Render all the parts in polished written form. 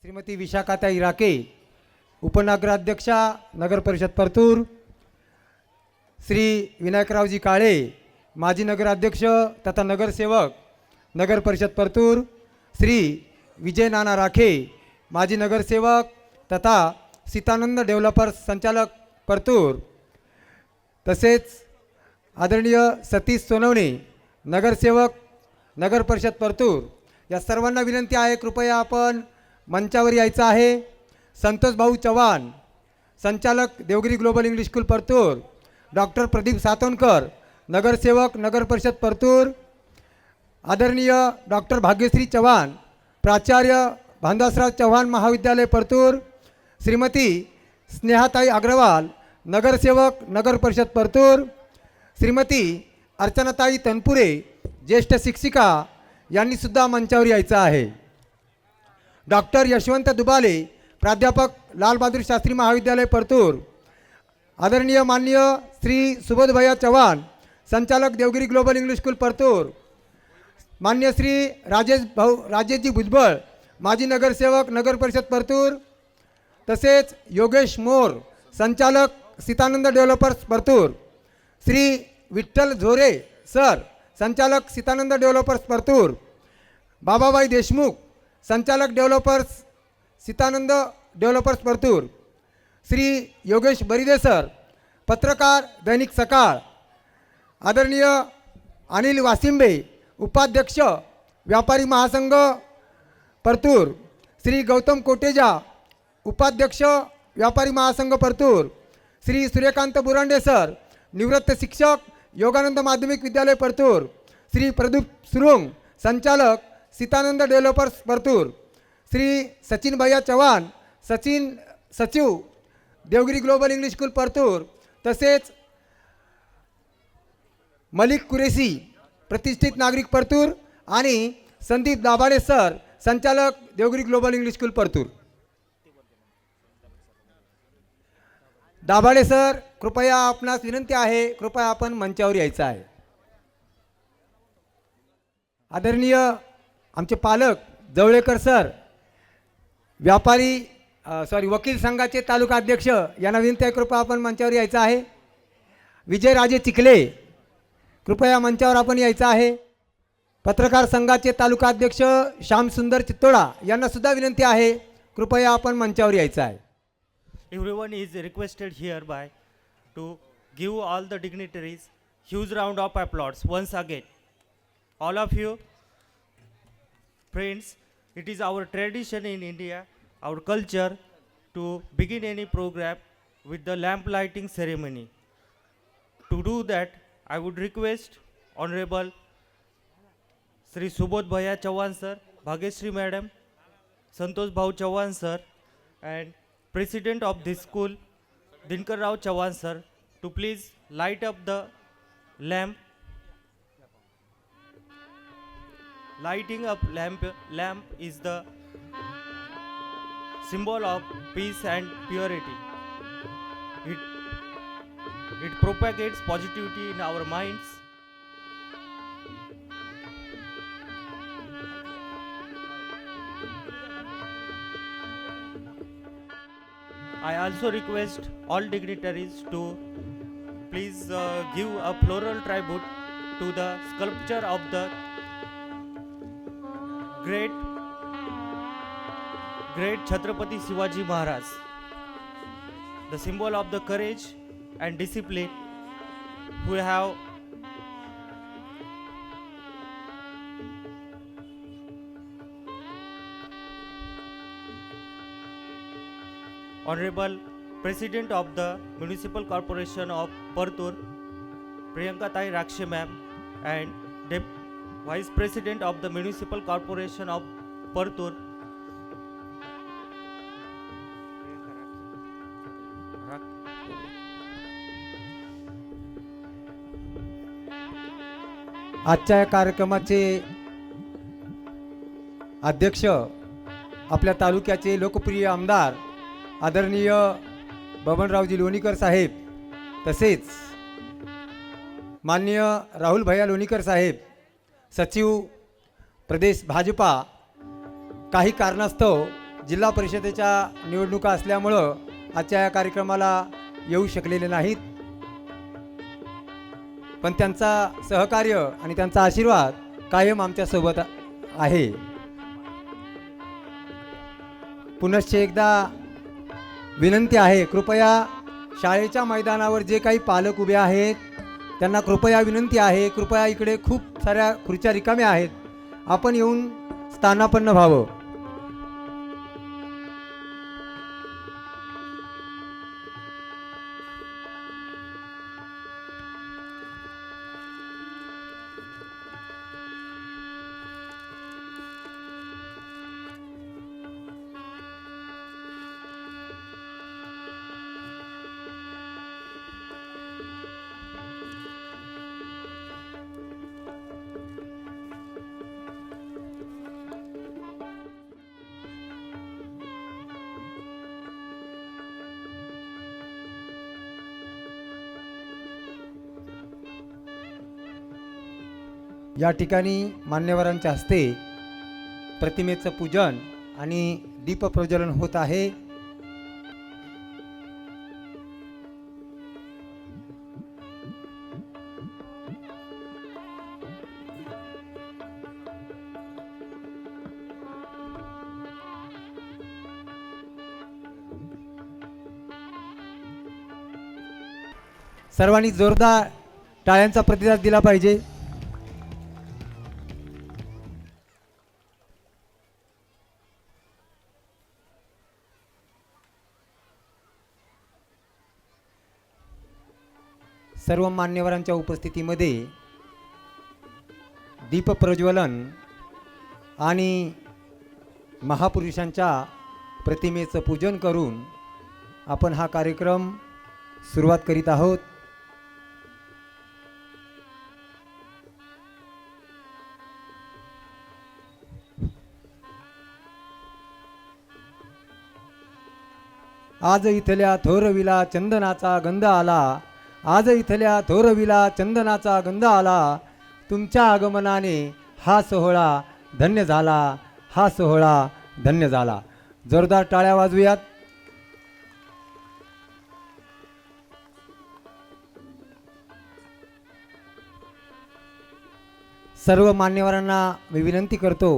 श्रीमती विशाखाताई राके, उपनगराध्यक्षा नगर परिषद परतूर, श्री विनायकरावजी काळे, माजी नगराध्यक्ष तथा नगरसेवक नगर परिषद परतूर, श्री विजय नाना राखे, माजी नगरसेवक तथा सीतानंद डेव्हलपर्स संचालक परतूर, तसेच आदरणीय सतीश सोनवणे, नगरसेवक नगर परिषद परतूर, या सर्वांना विनंती आहे कृपया आपण मंचावर यायचं आहे। संतोष भाऊ चव्हाण, संचालक Devgiri global English school Partur, doctor Pradeep Satonkar, नगरसेवक नगर परिषद परतूर, आदरणीय डॉक्टर भाग्यश्री चव्हाण, प्राचार्य भानदासराव चव्हाण महाविद्यालय परतूर, श्रीमती स्नेहाताई अग्रवाल, नगरसेवक नगर परिषद परतूर, श्रीमती अर्चनाताई तनपुरे, ज्येष्ठ शिक्षिका, यांनी सुद्धा मंचावर यायचं आहे। डॉक्टर यशवंत दुबाले, प्राध्यापक लाल बहादूर शास्त्री महाविद्यालय परतूर, आदरणीय माननीय श्री सुबोध भैया चव्हाण, संचालक Devgiri global English school Partur, माननीय श्री राजेशजी भुजबळ, माजी नगरसेवक नगर परिषद परतूर, तसेच योगेश मोर, संचालक सीतानंद डेव्हलपर्स परतूर, श्री विठ्ठल झोरे सर, संचालक सीतानंद डेव्हलपर्स परतूर, बाबाबाई देशमुख, संचालक developers Sitanand developers Partur, Shri Yogesh Baride sir, पत्रकार दैनिक सकाळ, आदरणीय अनिल वासिंबे, उपाध्यक्ष व्यापारी महासंघ परतूर, श्री गौतम कोटेजा, उपाध्यक्ष व्यापारी महासंघ परतूर, श्री सूर्यकांत बुरांडे सर, निवृत्त शिक्षक योगानंद माध्यमिक विद्यालय परतूर, श्री प्रदीप सुरुंग, संचालक सीतानंद डेव्हलपर्स परतूर, श्री सचिन भैया चव्हाण, सचिव Devgiri global English school Partur, तसेच मलिक कुरेशी, प्रतिष्ठित नागरिक परतूर, आणि संदीप दाभाडे सर, संचालक Devgiri global English school Partur. Dabhade sir, कृपया आपणास विनंती आहे, कृपया आपण मंचावर यायचं आहे। आदरणीय आमचे पालक जवळेकर सर, वकील संघाचे तालुका अध्यक्ष, यांना विनंती आहे कृपया आपण मंचावर यायचं आहे। विजयराजे चिखले, कृपया मंचावर आपण यायचं आहे। पत्रकार संघाचे तालुका अध्यक्ष श्यामसुंदर चित्तोडा, यांना सुद्धा विनंती आहे कृपया आपण मंचावर यायचं आहे। Everyone is requested hereby to give all the dignitaries huge round of applause once again. All of you, friends, it is our tradition in India, our culture, to begin any program with the lamp lighting ceremony. To do that, I would request Honorable Sri Subodh Bhaiya Chauhan sir, Bhagyashree madam, Santosh Bhau Chauhan sir, and President of this school, Dinkar Rao Chauhan sir, to please light up the lamp. Lighting up lamp is the symbol of peace and purity. It propagates positivity in our minds. I also request all dignitaries to please give a floral tribute to the sculpture of the great Chhatrapati Shivaji Maharaj, the symbol of the courage and discipline who have Honorable President of the Municipal Corporation of Partur, Priyanka Tai Rakshe ma'am, and Vice President of the Municipal Corporation of Partur, आजच्या या कार्यक्रमाचे अध्यक्ष आपल्या तालुक्याचे लोकप्रिय आमदार आदरणीय बबनरावजी लोणीकर साहेब, तसेच माननीय राहुल भैया लोणीकर साहेब, सचिव प्रदेश भाजपा, काही कारणास्तव जिल्हा परिषदेच्या निवडणुका असल्यामुळं आजच्या या कार्यक्रमाला येऊ शकलेले नाहीत, पण त्यांचा सहकार्य आणि त्यांचा आशीर्वाद कायम आमच्यासोबत आहे. पुनश्च एकदा विनंती आहे, कृपया शाळेच्या मैदानावर जे काही पालक उभे आहेत त्यांना कृपया विनंती आहे, कृपया इकडे खूप साऱ्या खुर्च्या रिकाम्या आहेत, आपण येऊन स्थानापन्न व्हावं. या ठिकाणी मान्यवरांच्या हस्ते प्रतिमेचं पूजन आणि दीपप्रज्वलन होत आहे. सर्वांनी जोरदार टाळ्यांचा प्रतिसाद दिला पाहिजे. सर्व मान्यवरांच्या उपस्थितीमध्ये दीपप्रज्वलन आणि महापुरुषांच्या प्रतिमेचं पूजन करून आपण हा कार्यक्रम सुरुवात करीत आहोत. आज इथल्या थोरविला चंदनाचा गंध आला, आज इथल्या थोरविला चंदनाचा गंध आला, तुमच्या आगमनाने हा सोहळा धन्य झाला, हा सोहळा धन्य झाला. जोरदार टाळ्या वाजवूयात. सर्व मान्यवरांना मी विनंती करतो,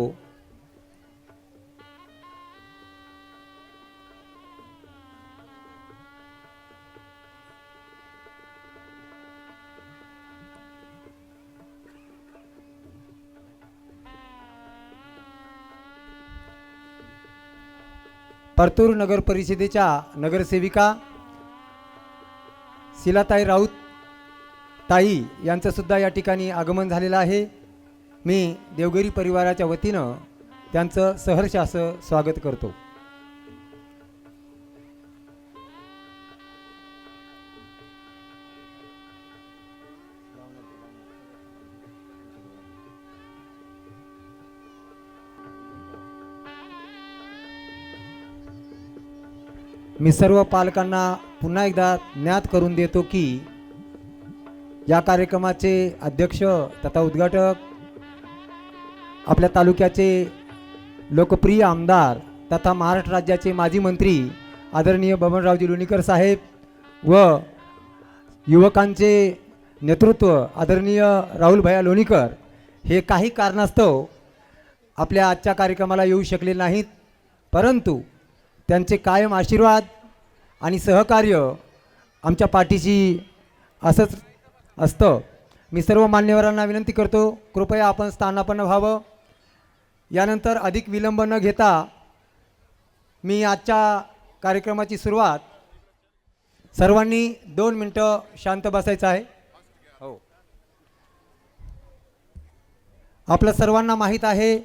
परतूर नगर परिषदेच्या नगरसेविका शिलाताई राऊत ताई यांचं सुद्धा या ठिकाणी आगमन झालेलं आहे. मी देवगिरी परिवाराच्या वतीनं त्यांचं सहर्ष असं स्वागत करतो. मी सर्व पालकांना पुन्हा एकदा ज्ञात करून देतो की या कार्यक्रमाचे अध्यक्ष तथा उद्घाटक आपल्या तालुक्याचे लोकप्रिय आमदार तथा महाराष्ट्र राज्याचे माजी मंत्री आदरणीय बबनरावजी लोणीकर साहेब व युवकांचे नेतृत्व आदरणीय राहुल भैया लोणीकर हे काही कारणास्तव आपल्या आजच्या कार्यक्रमाला येऊ शकले नाहीत, परंतु त्यांचे कायम आशीर्वाद आणि सहकार्य आमच्या पाठीशी असंच असतं. मी सर्व मान्यवरांना विनंती करतो, कृपया आपण स्थानापन्न व्हावं. यानंतर अधिक विलंब न घेता मी आजच्या कार्यक्रमाची सुरुवात, सर्वांनी 2 मिनटं शांत बसायचं आहे. हो, आपल्या सर्वांना माहीत आहे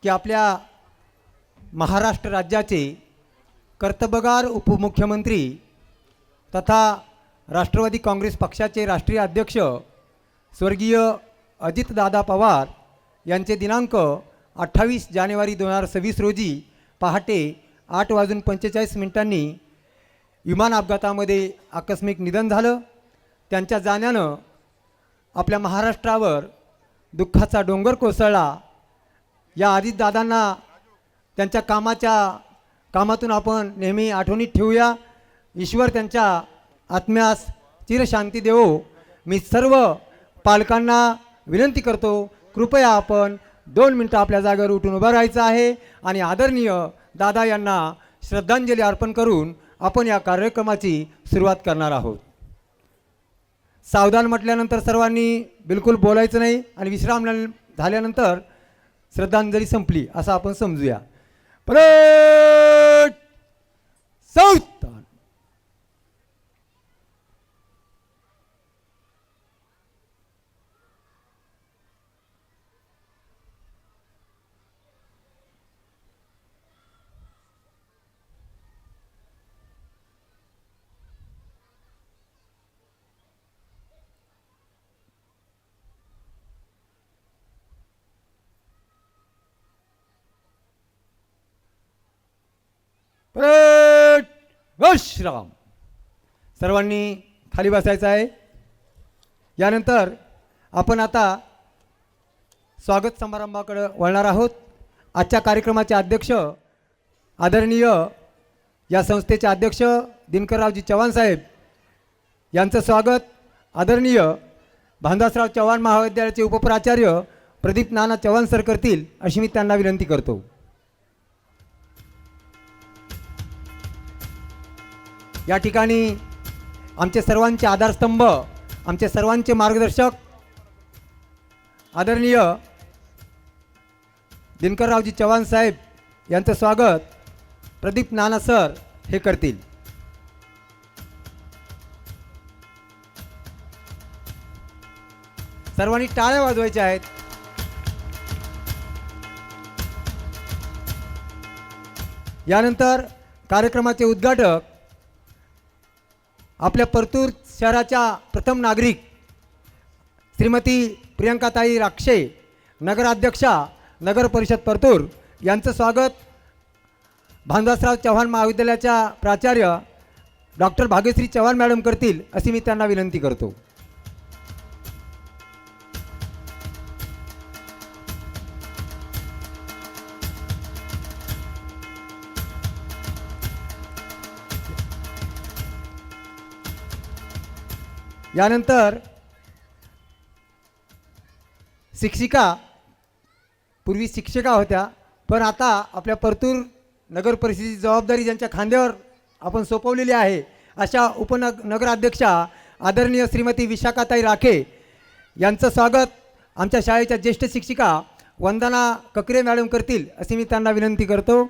की आपल्या महाराष्ट्र राज्याचे कर्तबगार उपमुख्यमंत्री तथा राष्ट्रवादी काँग्रेस पक्षाचे राष्ट्रीय अध्यक्ष स्वर्गीय अजितदादा पवार यांचे दिनांक 28 जानेवारी 2026 रोजी पहाटे 8:45 विमान अपघातामध्ये आकस्मिक निधन झालं. त्यांच्या जाण्यानं आपल्या महाराष्ट्रावर दुःखाचा डोंगर कोसळला. या अजितदादांना त्यांच्या कामातून आपण नेहमी आठवणीत ठेवूया. ईश्वर त्यांच्या आत्म्यास चिरशांती देवो. मी सर्व पालकांना विनंती करतो, कृपया आपण 2 मिनटं आपल्या जागेवर उठून उभं राहायचं आहे आणि आदरणीय दादा यांना श्रद्धांजली अर्पण करून आपण या कार्यक्रमाची सुरुवात करणार आहोत. सावधान म्हटल्यानंतर सर्वांनी बिलकुल बोलायचं नाही आणि विश्राम झाल्यानंतर श्रद्धांजली संपली असं आपण समजूया. परत सावधान. परत विश्राम. सर्वांनी खाली बसायचं आहे. यानंतर आपण आता स्वागत समारंभाकडे वळणार आहोत. आजच्या कार्यक्रमाचे अध्यक्ष आदरणीय या संस्थेचे अध्यक्ष दिनकररावजी चव्हाण साहेब यांचं स्वागत आदरणीय भानदासराव चव्हाण महाविद्यालयाचे उपप्राचार्य प्रदीप नाना चव्हाण सर करतील अशी मी त्यांना विनंती करतो. या ठिकाणी आमचे सर्वांचे आधारस्तंभ, आमचे सर्वांचे मार्गदर्शक आदरणीय दिनकररावजी चव्हाण साहेब यांचं स्वागत प्रदीप नाना सर हे करतील. सर्वांनी टाळ्या वाजवायच्या आहेत. यानंतर कार्यक्रमाचे उद्घाटक आपल्या परतूर शहराच्या प्रथम नागरिक श्रीमती प्रियंकाताई राक्षे, नगराध्यक्षा नगर परिषद परतूर यांचं स्वागत भानदासराव चव्हाण महाविद्यालयाच्या प्राचार्य डॉक्टर भाग्यश्री चव्हाण मॅडम करतील अशी मी त्यांना विनंती करतो. यानंतर शिक्षिका, पूर्वी शिक्षिका होत्या पण आता आपल्या परतूर नगर परिषदेची जबाबदारी ज्यांच्या खांद्यावर आपण सोपवलेली आहे अशा नगराध्यक्षा आदरणीय श्रीमती विशाखाताई राखे यांचं स्वागत आमच्या शाळेच्या ज्येष्ठ शिक्षिका वंदना ककरे मॅडम करतील अशी मी त्यांना विनंती करतो.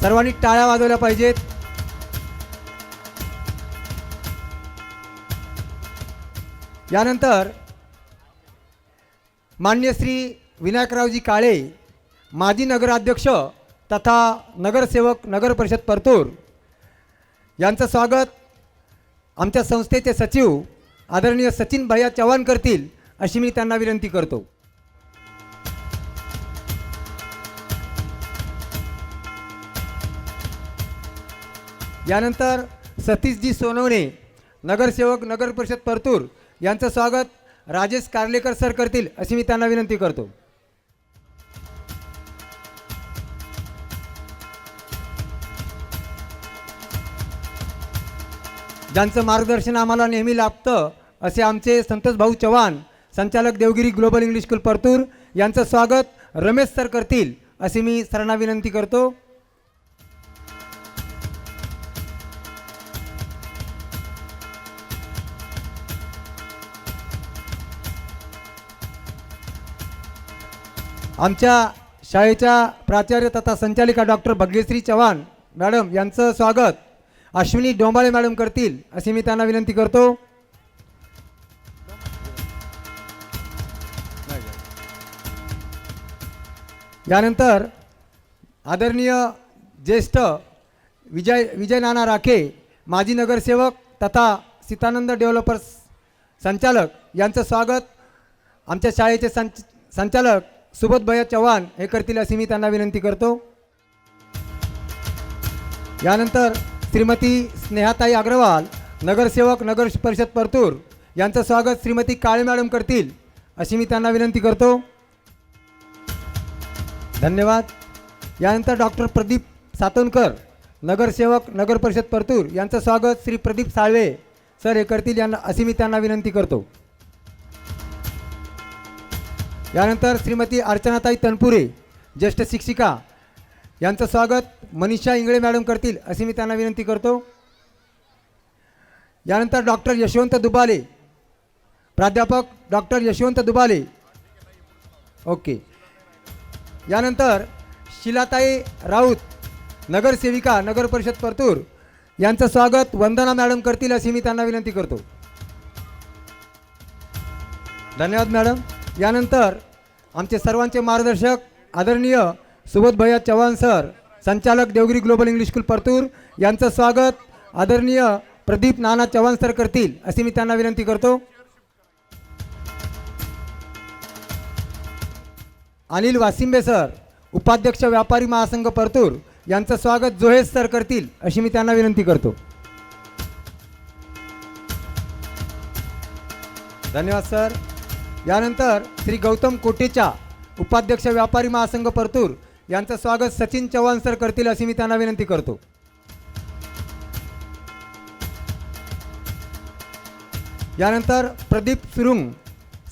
सर्वांनी टाळ्या वाजवल्या पाहिजेत. यानंतर मान्य श्री विनायकरावजी काळे, माजी नगराध्यक्ष तथा नगरसेवक नगर परिषद परतूर यांचं स्वागत आमच्या संस्थेचे सचिव आदरणीय सचिन भैया चव्हाण करतील अशी मी त्यांना विनंती करतो. यानंतर सतीशजी सोनवणे, नगरसेवक नगर परिषद परतूर यांचं स्वागत राजेश कार्लेकर सर करतील अशी मी त्यांना विनंती करतो. ज्यांचं मार्गदर्शन आम्हाला नेहमी लाभतं असे आमचे संतोष भाऊ चव्हाण, संचालक Devgiri global English school Partur यांचं स्वागत रमेश सर करतील अशी मी सरांना विनंती करतो. आमच्या शाळेच्या प्राचार्य तथा संचालिका डॉक्टर भाग्यश्री चव्हाण मॅडम यांचं स्वागत अश्विनी डोंबाळे मॅडम करतील अशी मी त्यांना विनंती करतो. यानंतर आदरणीय ज्येष्ठ विजय नाना राखे, माजी नगरसेवक तथा सीतानंद डेव्हलपर्स संचालक यांचं स्वागत आमच्या शाळेचे संचालक सुबोध भैया चव्हाण हे करतील अशी मी त्यांना विनंती करतो. यानंतर श्रीमती स्नेहाताई अग्रवाल, नगरसेवक नगर परिषद परतूर यांचं स्वागत श्रीमती काळे मॅडम करतील अशी मी त्यांना विनंती करतो. धन्यवाद. यानंतर डॉक्टर प्रदीप सातोनकर नगरसेवक नगर परिषद परतूर यांचं स्वागत श्री प्रदीप साळवे सर हे करतील यांना अशी मी त्यांना विनंती करतो. यानंतर श्रीमती अर्चनाताई तनपुरे ज्येष्ठ शिक्षिका यांचं स्वागत मनीषा इंगळे मॅडम करतील अशी मी त्यांना विनंती करतो. यानंतर डॉक्टर यशवंत दुबाले प्राध्यापक डॉक्टर यशवंत दुबाले ओके. यानंतर शिलाताई राऊत नगरसेविका नगर परिषद परतूर यांचं स्वागत वंदना मॅडम करतील अशी मी त्यांना विनंती करतो. धन्यवाद मॅडम. यानंतर आमचे सर्वांचे मार्गदर्शक आदरणीय सुबोध भैया चव्हाण सर संचालक Devgiri global English school Partur यांचं स्वागत आदरणीय प्रदीप नाना चव्हाण सर करतील अशी मी त्यांना विनंती करतो. अनिल वासिंबे सर उपाध्यक्ष व्यापारी महासंघ परतूर यांचं स्वागत जोहेश सर करतील अशी मी त्यांना विनंती करतो. धन्यवाद सर. यानंतर श्री गौतम कोटेचा उपाध्यक्ष व्यापारी महासंघ परतूर यांचं स्वागत सचिन चव्हाण सर करतील अशी मी त्यांना विनंती करतो. यानंतर प्रदीप सुरुंग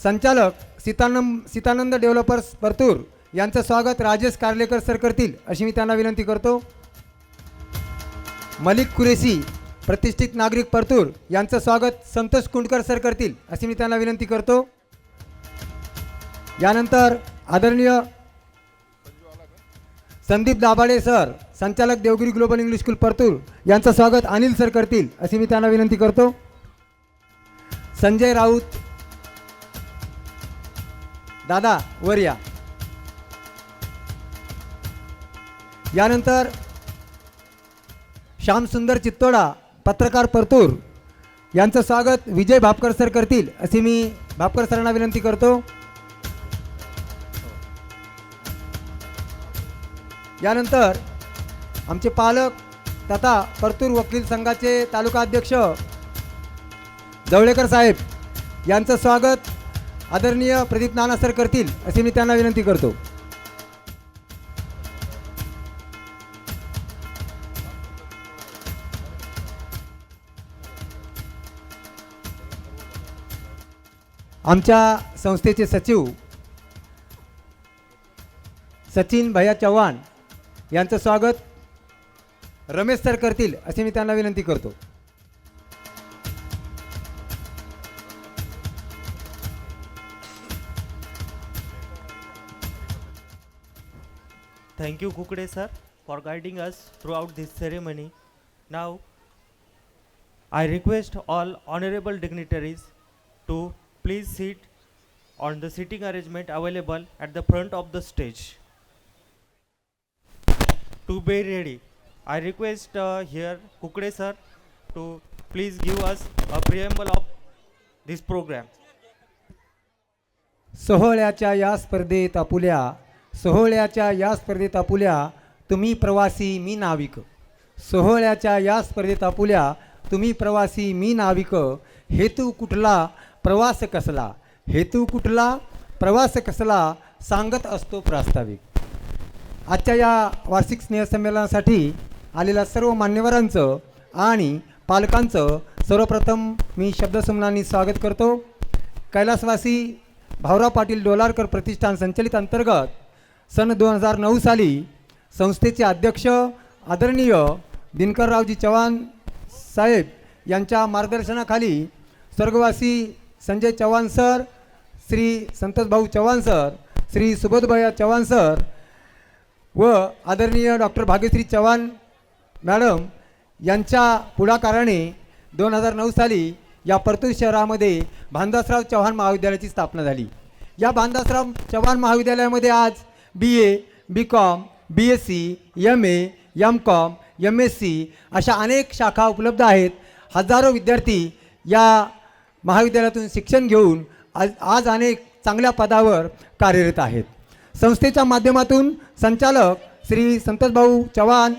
संचालक सीतानंद डेव्हलपर्स परतूर यांचं स्वागत राजेश कार्लेकर सर करतील अशी मी त्यांना विनंती करतो. मलिक कुरेशी प्रतिष्ठित नागरिक परतूर यांचं स्वागत संतोष कुंडकर सर करतील अशी मी त्यांना विनंती करतो. यानंतर आदरणीय संदीप दाभाडे सर संचालक Devgiri global English school Partur यांचं स्वागत अनिल सर करतील अशी मी त्यांना विनंती करतो. संजय राऊत दादा वर या. यानंतर श्यामसुंदर चित्तोडा पत्रकार परतूर यांचं स्वागत विजय भापकर सर करतील अशी मी भापकर सरांना विनंती करतो. यानंतर आमचे पालक तथा परतूर वकील संघाचे तालुका अध्यक्ष जवळेकर साहेब यांचं स्वागत आदरणीय प्रदीप नाना सर करतील अशी मी त्यांना विनंती करतो. आमच्या संस्थेचे सचिव सचिन भैया चव्हाण यांचं स्वागत रमेश सर करतील असे मी त्यांना विनंती करतो. Thank you, Kukde sir, for guiding us throughout this ceremony. Now, I request all honorable dignitaries to please sit on the seating arrangement available at the front of the stage. To be ready, I request here Kukde sir to please give us a preamble of this program. सोहळ्याच्या या स्पर्धेत आपुल्या सोहळ्याच्या या स्पर्धेत आपुल्या तुम्ही प्रवासी मी नाविक. सोहळ्याच्या या स्पर्धेत आपुल्या तुम्ही प्रवासी मी नाविक. हेतू कुठला प्रवास कसला हेतू कुठला प्रवास कसला सांगत असतो प्रास्ताविक. आजच्या या वार्षिक स्नेहसंमेलनासाठी आलेल्या सर्व मान्यवरांचं आणि पालकांचं सर्वप्रथम मी शब्दसुमनांनी स्वागत करतो. कैलासवासी भाऊराव पाटील डोलारकर प्रतिष्ठान संचलित अंतर्गत सन 2009 साली संस्थेचे अध्यक्ष आदरणीय दिनकररावजी चव्हाण साहेब यांच्या मार्गदर्शनाखाली स्वर्गवासी Sanjay Chavan sir, Shri Santoshbhau Chavan sir, Shri Subodhbhaiya Chavan sir व आदरणीय डॉक्टर भाग्यश्री चव्हाण मॅडम यांच्या पुढाकाराने 2009 साली या परतूर शहरामध्ये भानदासराव चव्हाण महाविद्यालयाची स्थापना झाली. या भानदासराव चव्हाण महाविद्यालयामध्ये आज BA, BCom, BSc, MA, MCom, MSc अशा अनेक शाखा उपलब्ध आहेत. हजारो विद्यार्थी या महाविद्यालयातून शिक्षण घेऊन आज अनेक चांगल्या पदावर कार्यरत आहेत. संस्थेच्या माध्यमातून संचालक श्री संतोषभाऊ चव्हाण,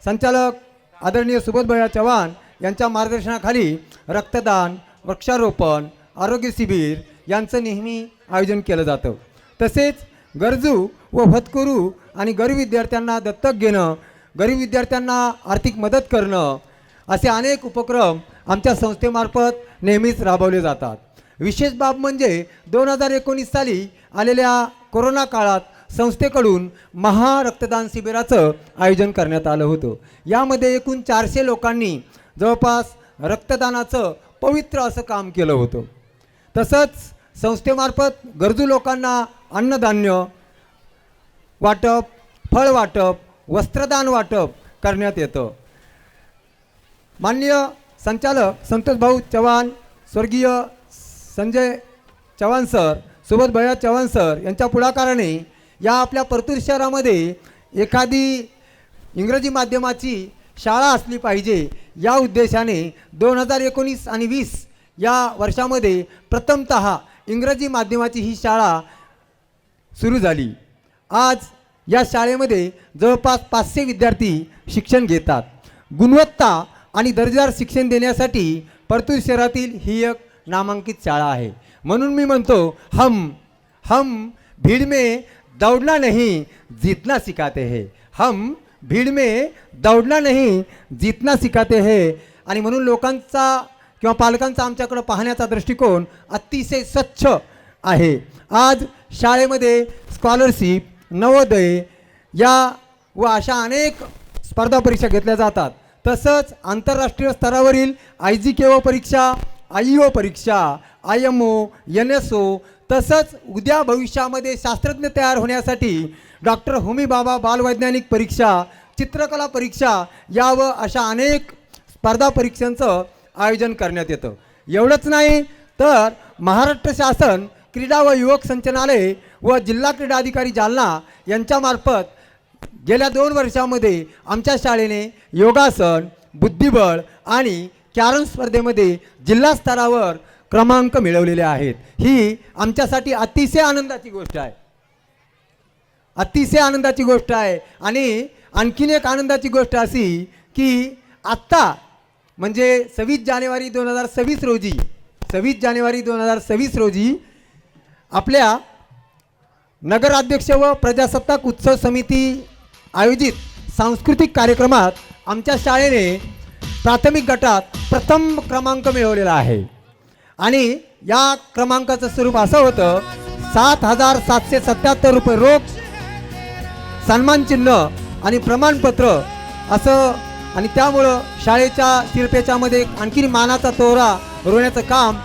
संचालक आदरणीय सुबोधभैया चव्हाण यांच्या मार्गदर्शनाखाली रक्तदान, वृक्षारोपण, आरोग्य शिबिर यांचं नेहमी आयोजन केलं जातं. तसेच गरजू व होतकरू आणि गरीब विद्यार्थ्यांना दत्तक घेणं, गरीब विद्यार्थ्यांना आर्थिक मदत करणं असे अनेक उपक्रम आमच्या संस्थेमार्फत नेहमीच राबवले जातात. विशेष बाब म्हणजे 2019 साली आलेल्या कोरोना काळात संस्थेकडून महारक्तदान शिबिराचं आयोजन करण्यात आलं होतं. यामध्ये एकूण 400 लोकांनी जवळपास रक्तदानाचं पवित्र असं काम केलं होतं. तसंच संस्थेमार्फत गरजू लोकांना अन्नधान्य वाटप, फळ वाटप, वस्त्रदान वाटप करण्यात येतं. माननीय संचालक संतोष भाऊ चव्हाण, स्वर्गीय संजय चव्हाण सर, सोबत भैया चव्हाण सर यांच्या पुढाकाराने या आपल्या परतूर शहरामध्ये एखादी इंग्रजी माध्यमाची शाळा असली पाहिजे या उद्देशाने 2019 आणि 20 या वर्षामध्ये प्रथमतः इंग्रजी माध्यमाची ही शाळा सुरू झाली. आज या शाळेमध्ये जवळपास 500 विद्यार्थी शिक्षण घेतात. गुणवत्ता आणि दर्जेदार शिक्षण देण्यासाठी परतूर शहरातील ही एक नामांकित शाळा आहे. म्हणून मी म्हणतो हम भीड़ में दौड़ना नहीं जीतना सिखाते हैं. हम भीड़ में दौड़ना नहीं जीतना सिखाते हैं. आणि म्हणून लोकांचा किंवा पालकांचा आमच्याकडं पाहण्याचा दृष्टिकोन अतिशय स्वच्छ आहे. आज शाळेमध्ये स्कॉलरशिप, नवोदय या व अशा अनेक स्पर्धा परीक्षा घेतल्या जातात. तसंच आंतरराष्ट्रीय स्तरावरील IGKO परीक्षा, IEO परीक्षा, IMO, NSO, तसंच उद्या भविष्यामध्ये शास्त्रज्ञ तयार होण्यासाठी डॉक्टर होमी बाबा बालवैज्ञानिक परीक्षा, चित्रकला परीक्षा या व अशा अनेक स्पर्धा परीक्षांचं आयोजन करण्यात येतं. एवढंच नाही तर महाराष्ट्र शासन क्रीडा व युवक संचालनालय व जिल्हा क्रीडा अधिकारी जालना यांच्यामार्फत गेल्या 2 वर्षामध्ये आमच्या शाळेने योगासन, बुद्धिबळ आणि कॅरम स्पर्धेमध्ये जिल्हा स्तरावर क्रमांक मिळवलेले आहेत. ही आमच्यासाठी अतिशय आनंदाची गोष्ट आहे, अतिशय आनंदाची गोष्ट आहे. आणि आणखीन एक आनंदाची गोष्ट अशी की आत्ता म्हणजे 26 जानेवारी 2026 रोजी आपल्या नगराध्यक्ष व प्रजासत्ताक उत्सव समिती आयोजित सांस्कृतिक कार्यक्रमात आमच्या शाळेने प्राथमिक गटात प्रथम क्रमांक मिळवलेला आहे. आणि या क्रमांकाचं स्वरूप असं होतं 7,777 रुपये रोख, सन्मानचिन्ह आणि प्रमाणपत्र असं. आणि त्यामुळं शाळेच्या शिरपेच्यामध्ये आणखी मानाचा तोरा रोवण्याचं काम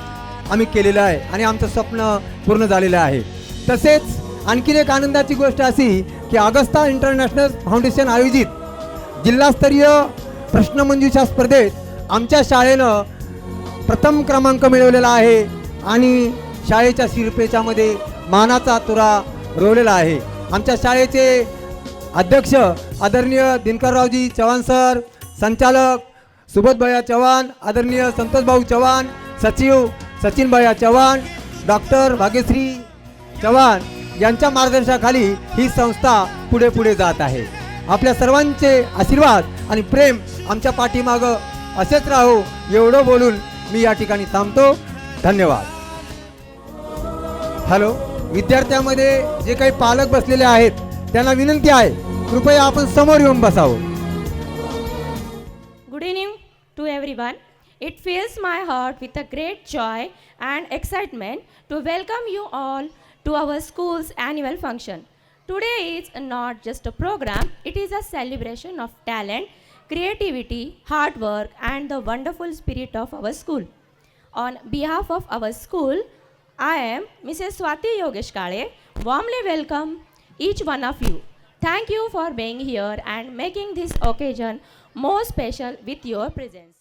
आम्ही केलेलं आहे आणि आमचं स्वप्न पूर्ण झालेलं आहे. तसेच आणखीन एक आनंदाची गोष्ट अशी की अगस्ता इंटरनॅशनल फाउंडेशन आयोजित जिल्हास्तरीय प्रश्नमंजुषा स्पर्धेत आमच्या शाळेनं प्रथम क्रमांक मिळवलेला आहे आणि शाळेच्या शिरपेच्यामध्ये मानाचा तुरा रोवलेला आहे. आमच्या शाळेचे अध्यक्ष आदरणीय दिनकररावजी चव्हाण सर, संचालक सुबोधभैया चव्हाण, आदरणीय संतोषभाऊ चव्हाण, सचिव सचिनभैया चव्हाण, डॉक्टर भाग्यश्री चव्हाण यांच्या मार्गदर्शनाखाली ही संस्था पुढे पुढे जात आहे. आपल्या सर्वांचे आशीर्वाद आणि प्रेम आमच्या पाठीमागं असेच राहो एवढं बोलून मी या ठिकाणी थांबतो. धन्यवाद. हॅलो, विद्यार्थ्यांमध्ये जे काही पालक बसलेले आहेत त्यांना विनंती आहे कृपया आपण समोर येऊन बसावं. Good evening to everyone. It fills my heart with a great joy and excitement to welcome you all to our school's annual function. Today is not just a program, it is a celebration of talent, creativity, hard work and the wonderful spirit of our school. On behalf of our school, I am Mrs. Swati Yogesh Kale. Warmly welcome each one of you. Thank you for being here and making this occasion more special with your presence.